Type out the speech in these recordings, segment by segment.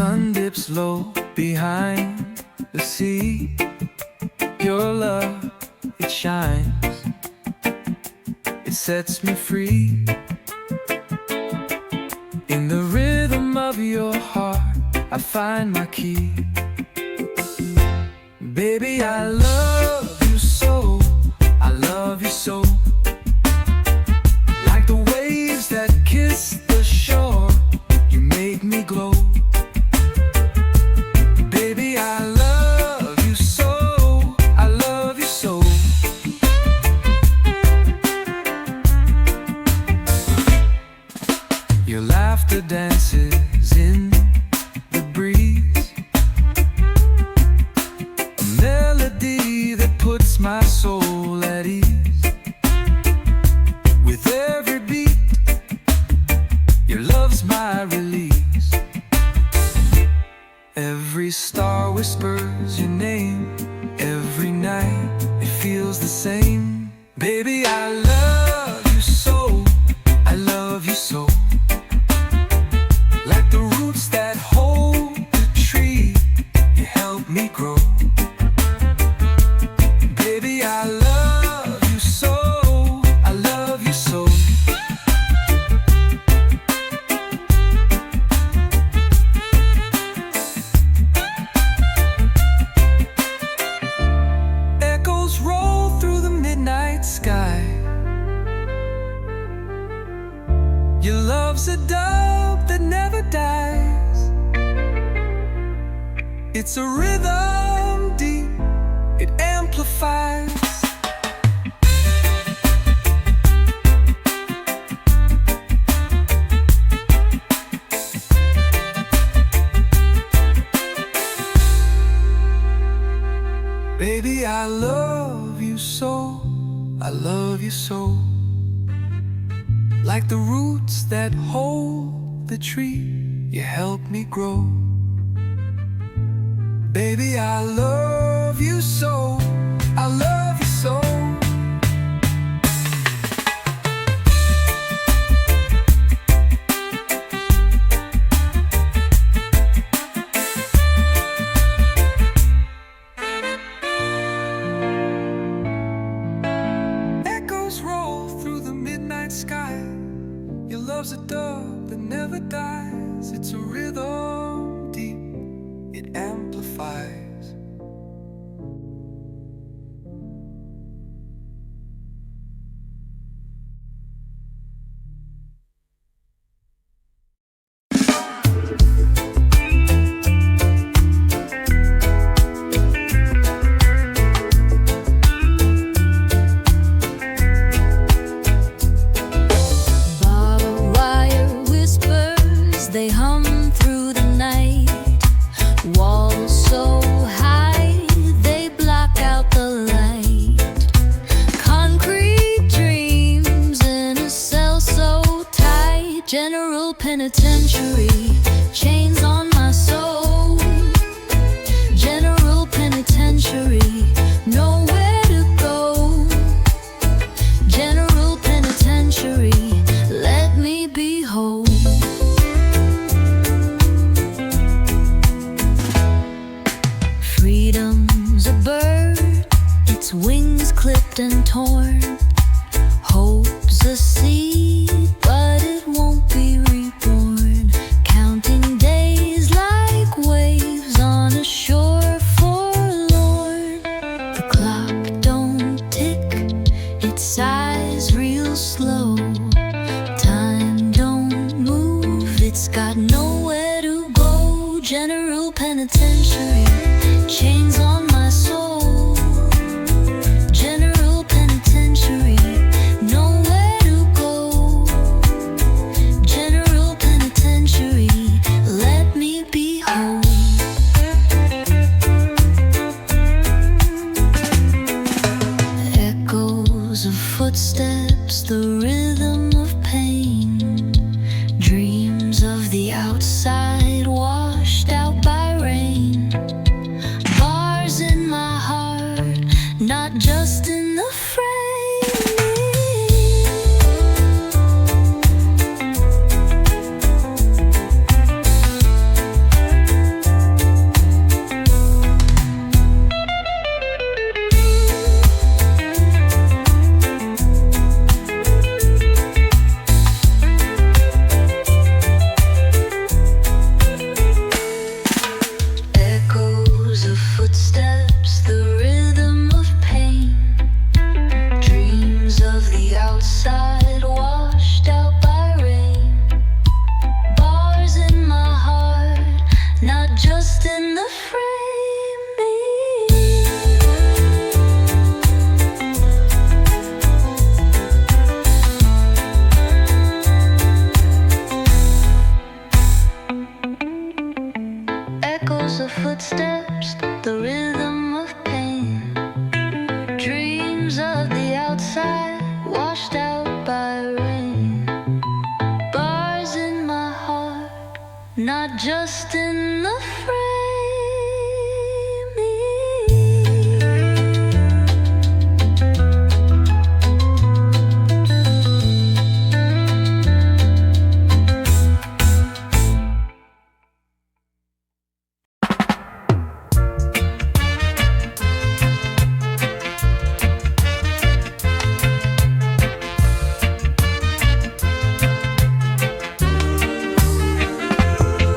sun dips low behind the sea. Your love, it shines, it sets me free. In the rhythm of your heart, I find my key. Baby, I love you so, I love you so. Like the waves that kiss the shore, you make me glow. Baby, I love you so, I love you so. Your laughter dances in the breeze, a melody that puts my soul at ease. With every beat, your love's my release. Every star whispers your name, every night it feels the same. Baby, I love you so, I love you so. Like the roots that hold the tree, you help me grow. Baby, I love you so, I love you so. Echoes roll through the midnight sky. Your love's a dove that never dies. It's a rhythm deep, it amplifies. Baby, I love you so, I love you so. Like the roots that hold the tree, you help me grow. Baby, I love you so, I love you so. Echoes roll through the midnight sky. Your love's a dove that never dies. It's a rhythm deep, it amplifies. Barbed wire whispers, they hum through the night. Walls so high, they block out the light. Concrete dreams in a cell so tight. General penitentiary, chains on my soul. General penitentiary, nowhere to go. General penitentiary, let me be whole. Freedom's a bird, its wings clipped and torn. Hope's a seed, but it won't be reborn. Counting days like waves on a shore forlorn. The clock don't tick, it sighs real slow. Time don't move, it's got nowhere to go. General penitentiary, chains on my soul. General penitentiary, nowhere to go. General penitentiary, let me be whole. Echoes of footsteps, the rhythm of pain. Dreams of the outside washed out by rain. Bars in my just in the frame. Echoes of footsteps, the rhythm of pain, dreams of the outside washed out by rain. Bars in my heart, not just in the frame.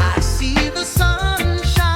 I see the sun shine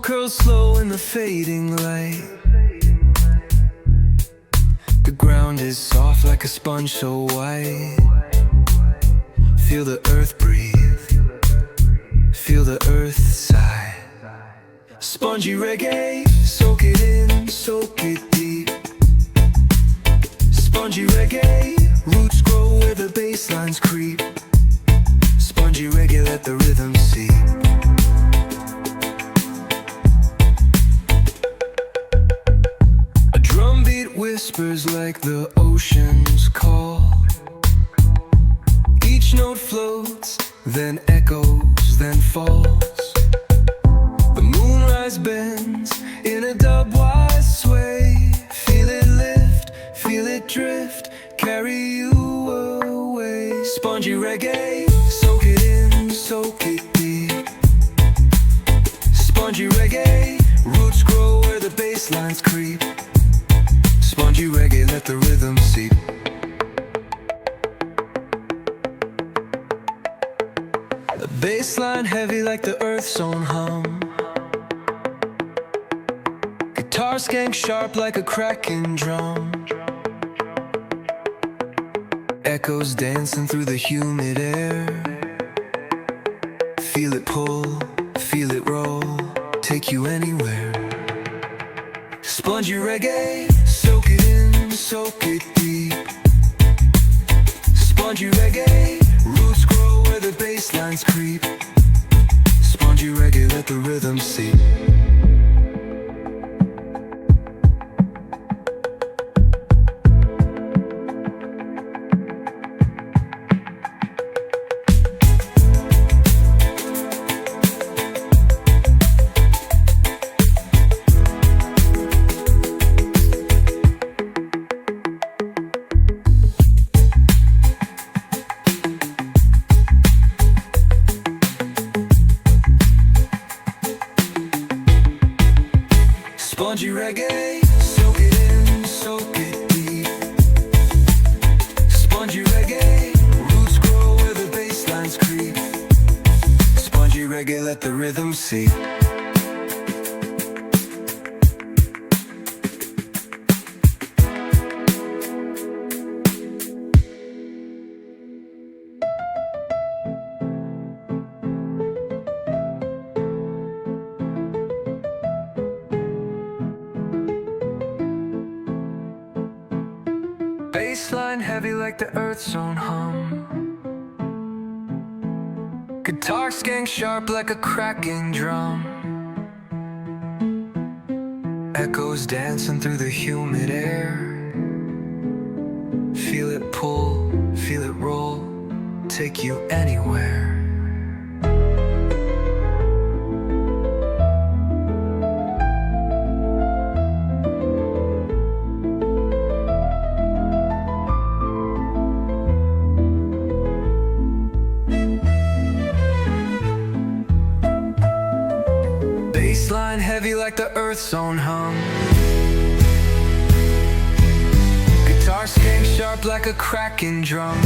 curls slow in the fading light. The ground is soft like a sponge so white. Feel the earth breathe, feel the earth sigh. Spongy reggae, soak it in, soak it deep. Spongy reggae, roots grow where the basslines creep. Spongy reggae, let the rhythm seep. A drumbeat whispers like the ocean's call. Each note floats, then echoes, then falls. The moonrise bends in a dub-wise sway. Feel it lift, feel it drift, carry you away. Spongy reggae, soak it in, soak it deep. Spongy reggae, roots grow where the basslines creep. Spongy reggae, let the rhythm seep. The bassline heavy like the earth's own hum. Guitar skank sharp like a cracking drum. Echoes dancing through the humid air. Feel it pull, feel it roll, take you anywhere. Spongy reggae, soak it in, soak it deep. Spongy reggae, roots grow where the basslines creep. Spongy reggae, let the rhythm seep. Spongy reggae, soak it in, soak it deep. Spongy reggae, roots grow where the basslines creep. Spongy reggae, let the rhythm seep. Bassline heavy like the earth's own hum. Guitar skank sharp like a cracking drum. Echoes dancing through the humid air. Feel it pull, feel it roll, take you anywhere. Bassline heavy like the earth's own hum. Guitar skank sharp like a cracking drum.